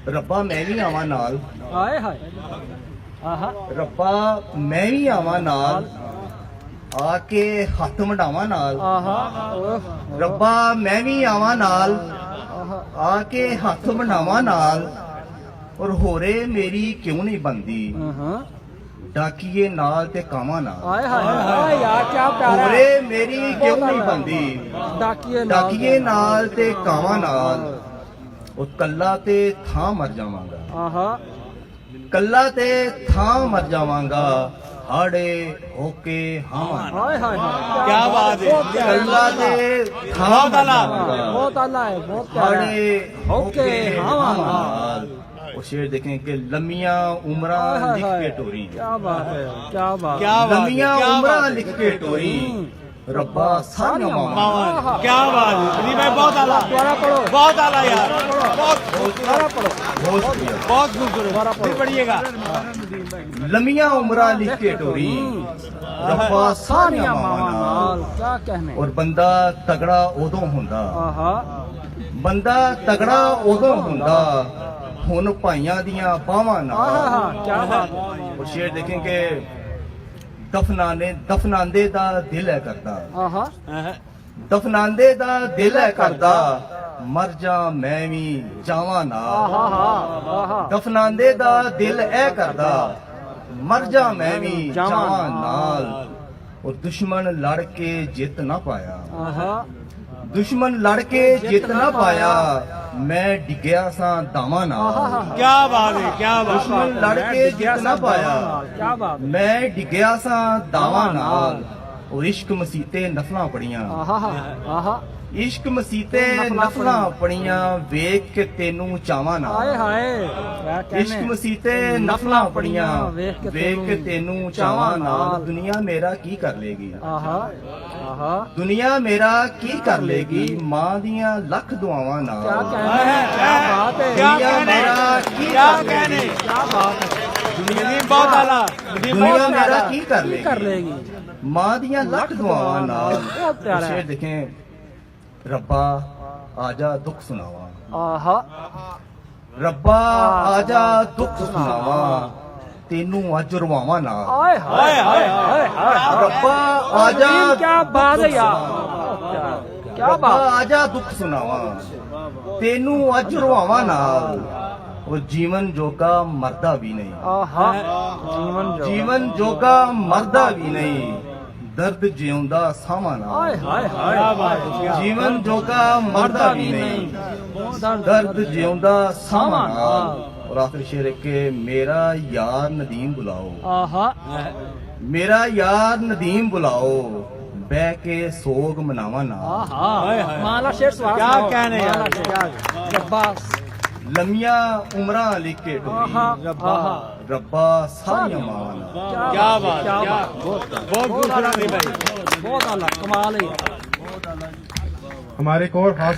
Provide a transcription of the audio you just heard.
ਰੱਬਾ ਮੈਂ ਵੀ ਆਵਾਂ ਨਾਲ, ਹਾਏ ਹਾਏ ਆਹਾ ਰੱਬਾ ਮੈਂ ਵੀ ਆਵਾਂ ਨਾਲ, ਆ ਕੇ ਹੱਥ ਵੰਡਾਵਾਂ ਨਾਲ। ਆਹਾ ਰੱਬਾ ਮੈਂ ਵੀ ਆਵਾਂ ਨਾਲ, ਆਹਾ ਆ ਕੇ ਹੱਥ ਵੰਡਾਵਾਂ ਨਾਲ। ਔਰ ਹੋਰੇ ਮੇਰੀ ਕਿਉਂ ਨਹੀਂ ਬਣਦੀ, ਹਾਂ ਡਾਕੀਏ ਨਾਲ ਤੇ ਕਾਵਾਂ ਨਾਲ। ਹਾਏ ਹਾਏ ਹਾਏ ਯਾਰ ਕੀ ਪਿਆਰਾ ਹੋਰੇ ਮੇਰੀ ਕਿਉਂ ਨਹੀਂ ਬਣਦੀ, ਡਾਕੀਏ ਨਾਲ ਤੇ ਕਾਵਾਂ ਨਾਲ। ਉਹ ਕੱਲਾ ਤੇ ਥਾਂ ਮਰ ਜਾਵਾਂਗਾ, ਆਹਾ ਕੱਲਾ ਤੇ ਥਾਂ ਮਰ ਜਾਵਾਂਗਾ, ਹਾੜੇ ਹੋ ਕੇ ਹਾਵਾਂ। ਹਾਏ ਹਾਏ क्या बात है। ਕੱਲਾ ਤੇ ਥਾਂ ਮਰ ਜਾਵਾਂਗਾ, ਬਹੁਤ ਆਲਾ ਹੈ ਬਹੁਤ ਪਿਆਰਾ ਹਾੜੇ ਹੋ ਓਕੇ, ਕੇ ਹਾਵਾਂ ਹਾਵਾਂ। ਉਹ ਸ਼ੇਰ ਦੇखें कि लम्मियां उम्रां लिख के टोरी, क्या बात है क्या बात क्या बात है, लम्मियां क्या उम्रां बात है। लिख के टोरी। रब्बा सारियां मावां। मामा क्या बात है दिलीप भाई, बहुत आला, दोबारा पढ़ो बहुत आला यार, बहुत दोबारा पढ़ो बहुत शुक्रिया। बहुत खूबसूरत, फिर पढ़िएगा। लम्मियां उम्रां लिख के टोरी, रब्बा सारियां मावां नाल। क्या कहने और बंदा तगड़ा उदों हुंदा, आहा बंदा तगड़ा उदों हुंदा, हुन भाइयां दियां बावां नाल। आहा क्या बात है और शेर देखें कि दफनांदे दा दिल है करदा, आहा दफनांदे दा दिल है करदा, मर जा मैं भी जावां नाल। आहा आहा दफनांदे दा दिल ऐ करदा, मर जा मैं भी जावां नाल। और दुश्मन लड़ के जित ना पाया, आहा दुश्मन लड़ के जित ना पाया, मैं डिग्या सा दावां नाल। क्या बात है, क्या बात है। दुश्मन लड़ के जित ना पाया, क्या बात मैं डिग्या सा दावां नाल। और इश्क मसीते नफलां पड़ियां, आहा आहा इश्क मसीते नफलां पड़ियां, वेख के तेनू चावां नाल। हाय हाय क्या इश्क कहने मसीते नफलां पड़ियां, वेख वेख के तेनू चावां नाल। दुनिया मेरा की कर लेगी, आहा आहा दुनिया मेरा की कर लेगी, मां दियां लख दुआवां नाल। क्या कहने क्या बात है क्या दुनिया कहने, मेरा की क्या कर कहने। लेगी, क्या बात है दिलीप बहुत आला, दिलीप दुनिया बहुत मेरा आला। की कर की कर लेगी, लेगी मां दियां लख दुआवां नाल। बहुत प्यारा है। शेर देखें, रब्बा आजा दुख सुनावा, आहा रब्बा आजा दुख सुनावा, तेनू अज रवावां नाल। हाय हाय हाय हाय हाय रब्बा आजा क्या बात है यार क्या रब्बा बात आजा दुख सुनावा, तेनू अज रवावां नाल। और जीवन जोगा मरदा भी नहीं, आहा जीवन जो जीवन जोगा मरदा भी नहीं, दर्द जिਉਂਦਾ ਸਾਵਾਂ हाय नाल। हाय हाय क्या बात है, क्या जीवन जोगा मरदा भी नहीं, दर्द जिਉਂਦਾ ਸਾਵਾਂ नाल। और आखिरी शेर है कि मेरा यार नदीम बुलाओ, आहा मेरा यार नदीम बुलाओ, बह के सोग मनावा नाल। आहा हाय, हाय। माला शेर सुहा क्या सुनाओ। कहने यार। माला शेर जब्बास लमिया उमरां लिख के आहा टोरी, आहा रब्बा सारियां मावां नाल। क्या बात, क्या क्या बात बहुत खूबसूरत दिलीप भाई। बहुत आला कमाल है हमारे एक और खास